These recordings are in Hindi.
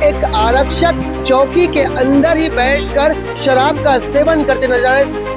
एक आरक्षक चौकी के अंदर ही बैठकर शराब का सेवन करते नजर आए।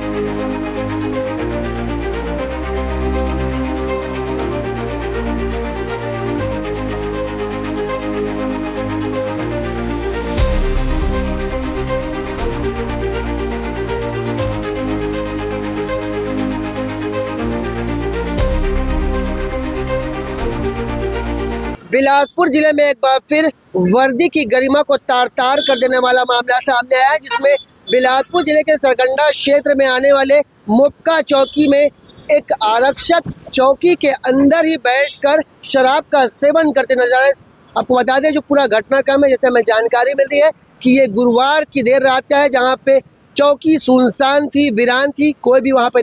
बिलासपुर जिले में एक बार फिर वर्दी की गरिमा को तार तार कर देने वाला मामला सामने आया है, जिसमें बिलासपुर जिले के सरगंडा क्षेत्र में आने वाले मुक्का चौकी में एक आरक्षक चौकी के अंदर ही बैठकर शराब का सेवन करते नजर आए। आपको बता दें जो पूरा घटनाक्रम है, जैसे हमें जानकारी मिल रही है कि ये गुरुवार की देर रात का है, जहाँ पे चौकी सुनसान थी, वीरान थी, कोई भी वहाँ पे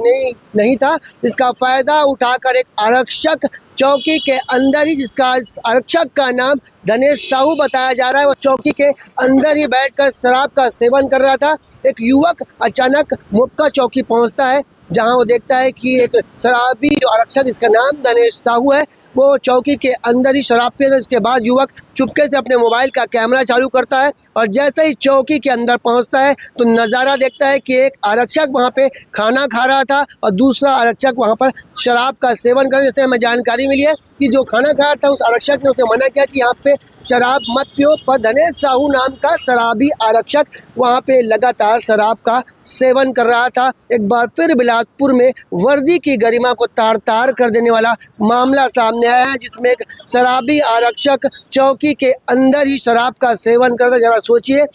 नहीं था। इसका फ़ायदा उठाकर एक आरक्षक चौकी के अंदर ही, जिसका आरक्षक का नाम धनेश साहू बताया जा रहा है, वो चौकी के अंदर ही बैठकर शराब का सेवन कर रहा था। एक युवक अचानक मुक्का चौकी पहुँचता है, जहाँ वो देखता है कि एक शराबी जो आरक्षक, जिसका नाम धनेश साहू है, वो चौकी के अंदर ही शराब पिए। इसके बाद युवक चुपके से अपने मोबाइल का कैमरा चालू करता है और जैसे ही चौकी के अंदर पहुंचता है तो नज़ारा देखता है कि एक आरक्षक वहां पे खाना खा रहा था और दूसरा आरक्षक वहां पर शराब का सेवन कर। जैसे हमें जानकारी मिली है कि जो खाना खा रहा था उस आरक्षक ने उसे मना किया कि यहाँ पे शराब मत पियो, पर धनेश साहू नाम का शराबी आरक्षक वहाँ पे लगातार शराब का सेवन कर रहा था। एक बार फिर बिलासपुर में वर्दी की गरिमा को तार तार कर देने वाला मामला सामने आया है, जिसमें एक शराबी आरक्षक चौकी के अंदर ही शराब का सेवन करता। जरा सोचिए,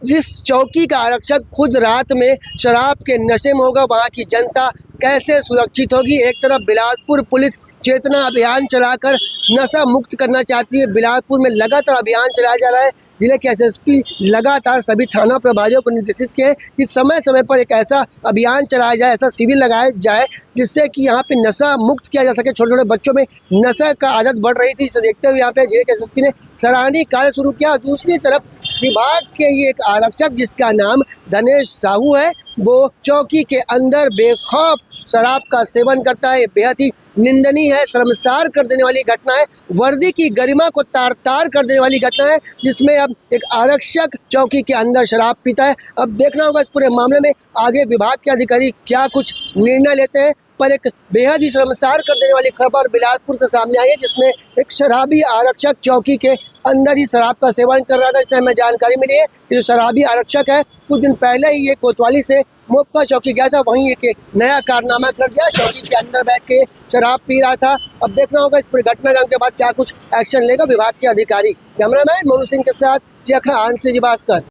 जिस चौकी का आरक्षक खुद रात में शराब के नशे में होगा, वहाँ की जनता कैसे सुरक्षित होगी। एक तरफ बिलासपुर पुलिस चेतना अभियान चलाकर नशा मुक्त करना चाहती है। बिलासपुर में लगातार अभियान चलाया जा रहा है। जिले के एसएसपी लगातार सभी थाना प्रभारियों को निर्देशित किए कि समय समय पर एक ऐसा अभियान चलाया जाए, ऐसा शिविर लगाया जाए, जिससे कि यहाँ पे नशा मुक्त किया जा सके। छोटे छोटे बच्चों में नशा का आदत बढ़ रही थी, इसे देखते हुए यहाँ पे जिले के एसएसपी ने सराहनीय कार्य शुरू किया। दूसरी तरफ विभाग के ये एक आरक्षक, जिसका नाम धनेश साहू है, वो चौकी के अंदर बेखौफ शराब का सेवन करता है। बेहद ही निंदनीय है, शर्मसार कर देने वाली घटना है, वर्दी की गरिमा को तार तार कर देने वाली घटना है, जिसमें अब एक आरक्षक चौकी के अंदर शराब पीता है। अब देखना होगा इस पूरे मामले में आगे विभाग के अधिकारी क्या कुछ निर्णय लेते हैं। पर एक बेहद ही शर्मसार कर देने वाली खबर बिलासपुर से सामने आई है, जिसमें एक शराबी आरक्षक चौकी के अंदर ही शराब का सेवन कर रहा था। इससे हमें जानकारी मिली है कि जो शराबी आरक्षक है, कुछ दिन पहले ही ये कोतवाली से मुक्का चौकी गया था, वहीं एक नया कारनामा कर दिया, चौकी के अंदर बैठ के शराब पी रहा था। अब देखना होगा इस पूरी घटनाक्रम के बाद क्या कुछ एक्शन लेगा विभाग के अधिकारी। कैमरामैन मोनू सिंह के साथ जिया खान से भास्कर।